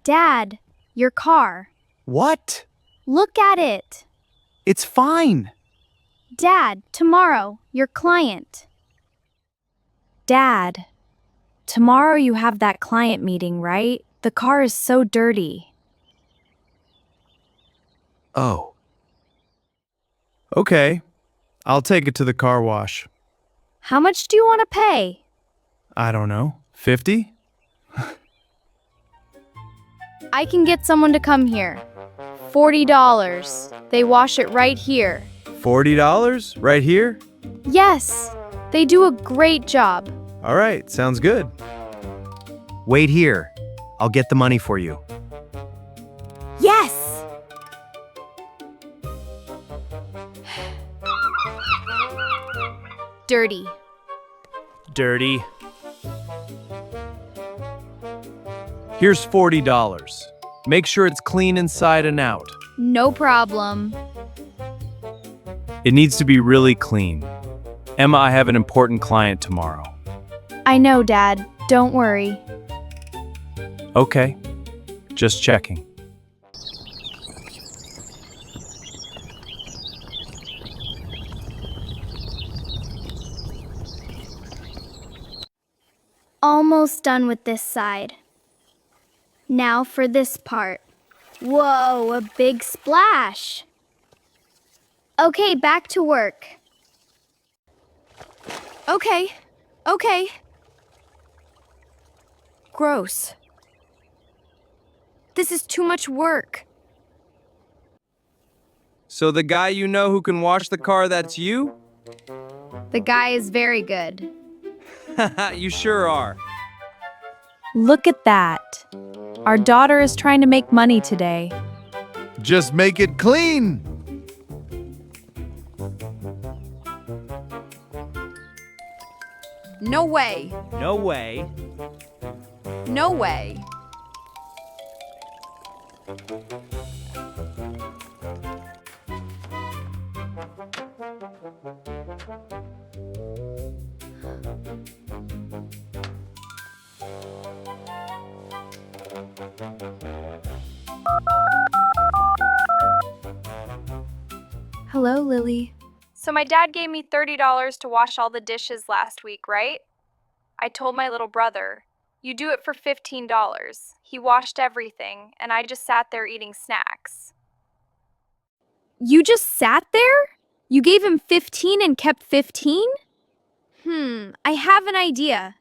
Dad, your car. What? Look at it. It's fine. Dad, tomorrow, your client. Dad, tomorrow you have that client meeting, right? The car is so dirty. Oh. Okay. I'll take it to the car wash. How much do you want to pay? I don't know. 50? I can get someone to come here. $40. They wash it right here. $40? Right here? Yes, they do a great job. All right, sounds good. Wait here. I'll get the money for you. Yes! Dirty. Dirty. Here's $40. Make sure it's clean inside and out. No problem. It needs to be really clean. Emma, I have an important client tomorrow. I know, Dad. Don't worry. Okay. Just checking. Almost done with this side. Now for this part. Whoa, a big splash. Okay, back to work. Okay. Gross. This is too much work. So the guy you know who can wash the car, that's you? The guy is very good. You sure are. Look at that. Our daughter is trying to make money today. Just make it clean. No way. No way. No way. Hello, Lily. So my dad gave me $30 to wash all the dishes last week, right? I told my little brother, you do it for $15. He washed everything, and I just sat there eating snacks. You just sat there? You gave him 15 and kept 15? I have an idea.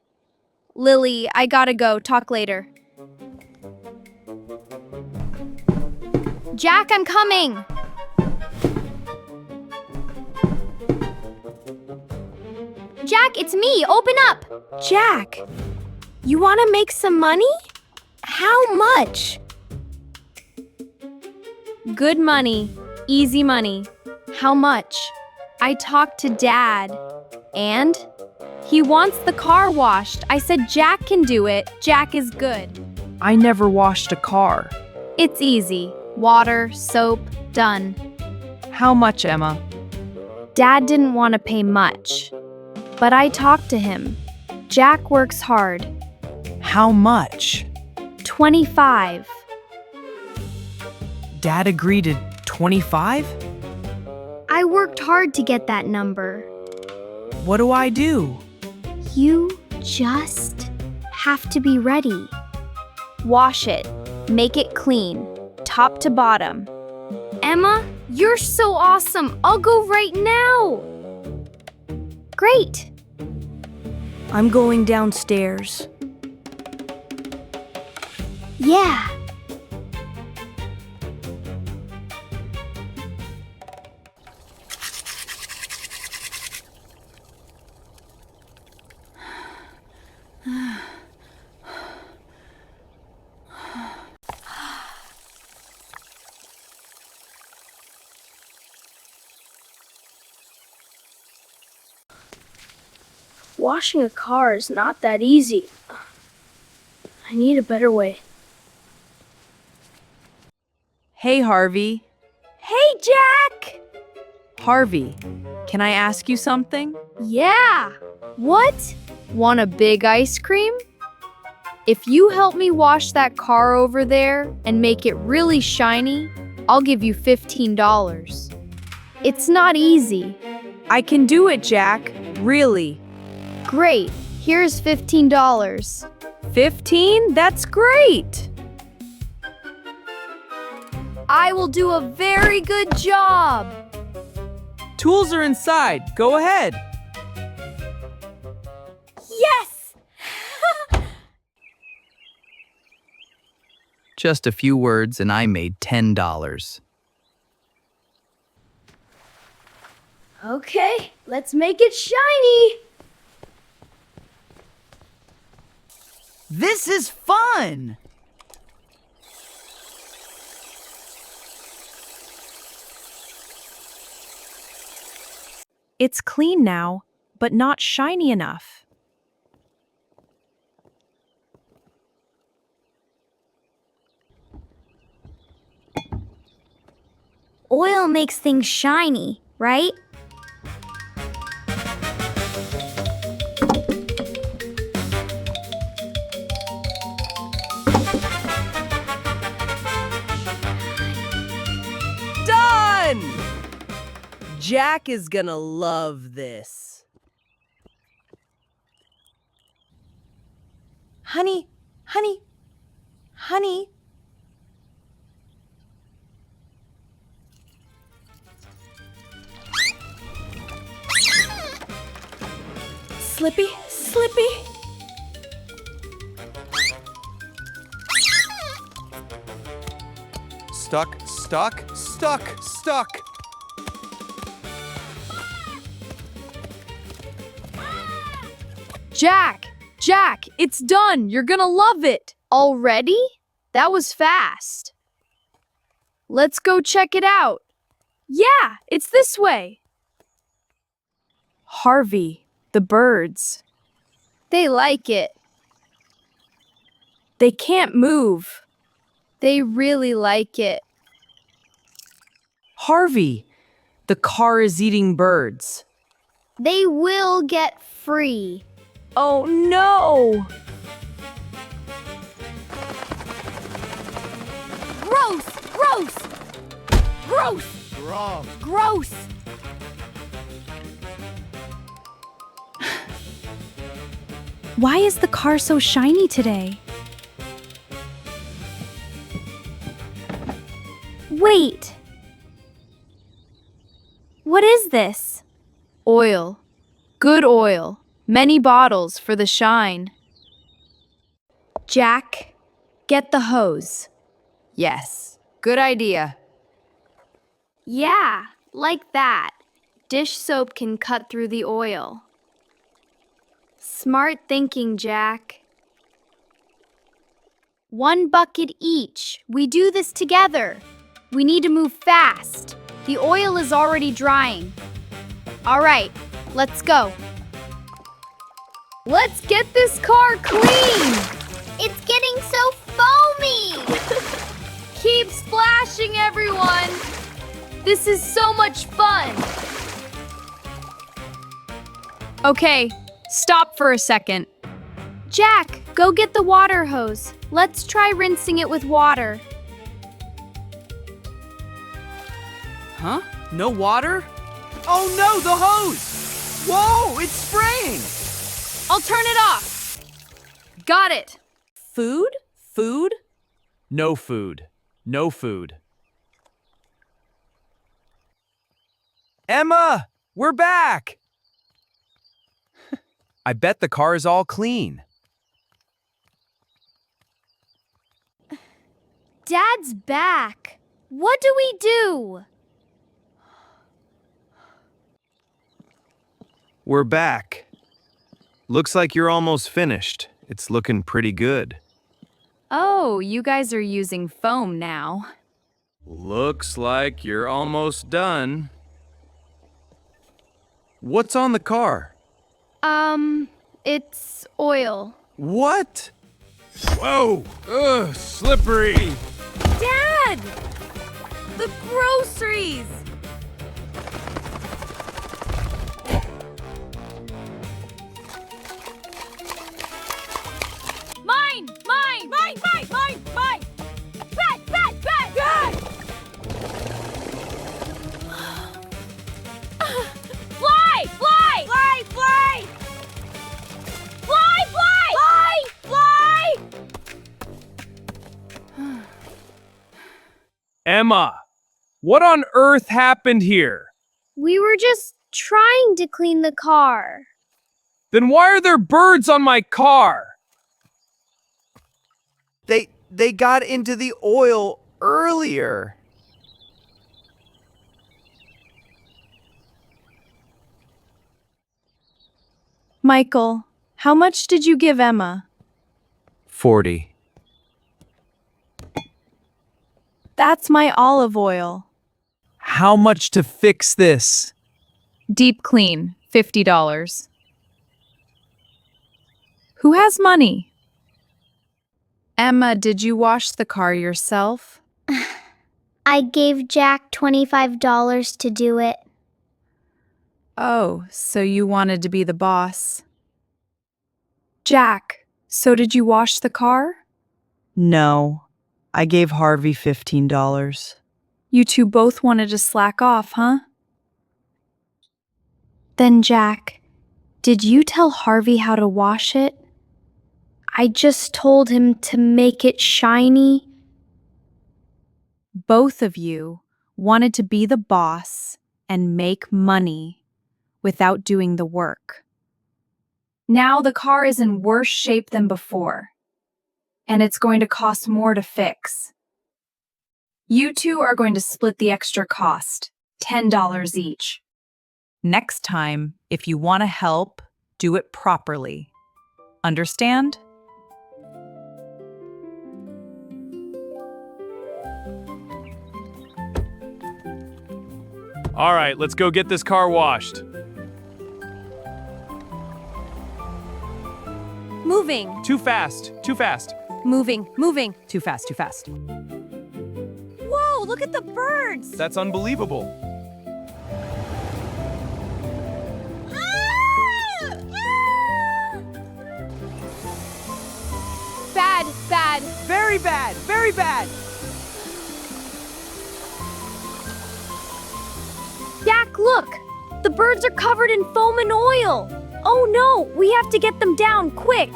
Lily, I gotta go. Talk later. Jack, I'm coming! Jack, it's me! Open up! Jack, you want to make some money? How much? Good money. Easy money. How much? I talked to Dad. And? He wants the car washed. I said Jack can do it. Jack is good. I never washed a car. It's easy. Water, soap, done. How much, Emma? Dad didn't want to pay much. But I talked to him. Jack works hard. How much? 25. Dad agreed to 25? I worked hard to get that number. What do I do? You just have to be ready. Wash it. Make it clean. Top to bottom. Emma, you're so awesome. I'll go right now. Great. I'm going downstairs. Yeah. Washing a car is not that easy. I need a better way. Hey, Harvey. Hey, Jack! Harvey, can I ask you something? Yeah. What? Want a big ice cream? If you help me wash that car over there and make it really shiny, I'll give you $15. It's not easy. I can do it, Jack. Really. Great. Here's $15. 15? That's great. I will do a very good job. Tools are inside. Go ahead. Yes! Just a few words and I made $10. Okay, let's make it shiny. This is fun. It's clean now, but not shiny enough. Oil makes things shiny, right? Done! Jack is gonna love this. Honey, honey, honey. Slippy, Slippy. Stuck, stuck, stuck, stuck. Jack, it's done. You're gonna love it. Already? That was fast. Let's go check it out. Yeah, it's this way. Harvey, the birds. They like it. They can't move. They really like it. Harvey, the car is eating birds. They will get free. Oh no! Gross! Gross! Gross! Wrong. Gross! Why is the car so shiny today? Wait! What is this? Oil. Good oil. Many bottles for the shine. Jack, get the hose. Yes. Good idea. Yeah, like that. Dish soap can cut through the oil. Smart thinking, Jack. 1 bucket each. We do this together. We need to move fast. The oil is already drying. All right, let's go. Let's get this car clean. It's getting so foamy. Keep splashing, everyone. This is so much fun. Okay, stop for a second. Jack, go get the water hose. Let's try rinsing it with water. Huh? No water? Oh no, the hose! Whoa, it's spraying! I'll turn it off. Got it. Food? Food? No food. No food. Emma! We're back! I bet the car is all clean. Dad's back. What do we do? We're back. Looks like you're almost finished. It's looking pretty good. Oh, you guys are using foam now. Looks like you're almost done. What's on the car? It's oil. What? Whoa! Ugh, slippery! Dad! The groceries! Mine! Mine! Mine! Mine! Mine! Mine! Bad! Bad! Bad! Bad! Fly! Fly! Fly! Fly! Fly! Fly! Fly! Fly! Emma, what on earth happened here? We were just trying to clean the car. Then why are there birds on my car? They got into the oil earlier. Michael, how much did you give Emma? 40. That's my olive oil. How much to fix this? Deep clean, $50. Who has money? Emma, did you wash the car yourself? I gave Jack $25 to do it. Oh, so you wanted to be the boss. Jack, so did you wash the car? No, I gave Harvey $15. You two both wanted to slack off, huh? Then, Jack, did you tell Harvey how to wash it? I just told him to make it shiny. Both of you wanted to be the boss and make money without doing the work. Now the car is in worse shape than before, and it's going to cost more to fix. You two are going to split the extra cost, $10 each. Next time, if you want to help, do it properly. Understand? All right, let's go get this car washed. Moving, Too fast, too fast. moving, moving. Too fast, too fast. Whoa, look at the birds! That's unbelievable. Bad, bad. Very bad, very bad. Jack, look! The birds are covered in foam and oil. Oh no, we have to get them down, quick.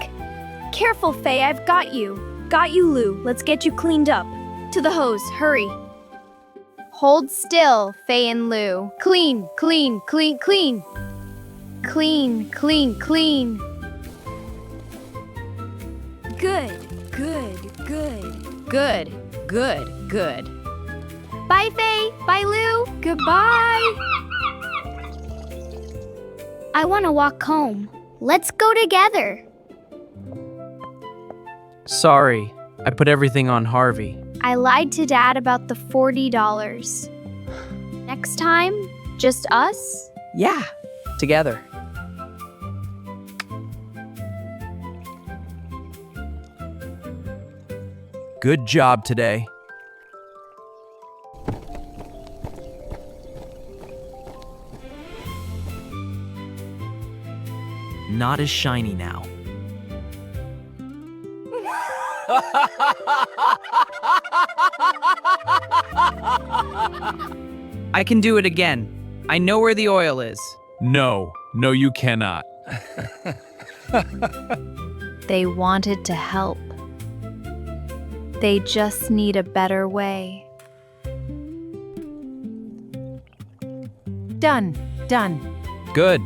Careful, Faye, I've got you. Got you, Lou. Let's get you cleaned up. To the hose, hurry. Hold still, Faye and Lou. Clean, clean, clean, clean. Clean, clean, clean. Good, good, good. Good, good, good. Bye, Faye. Bye, Lou. Goodbye. I want to walk home. Let's go together. Sorry, I put everything on Harvey. I lied to Dad about the $40. Next time, just us? Yeah, together. Good job today. Not as shiny now. I can do it again. I know where the oil is. No, you cannot. They wanted to help. They just need a better way. Done, done. Good.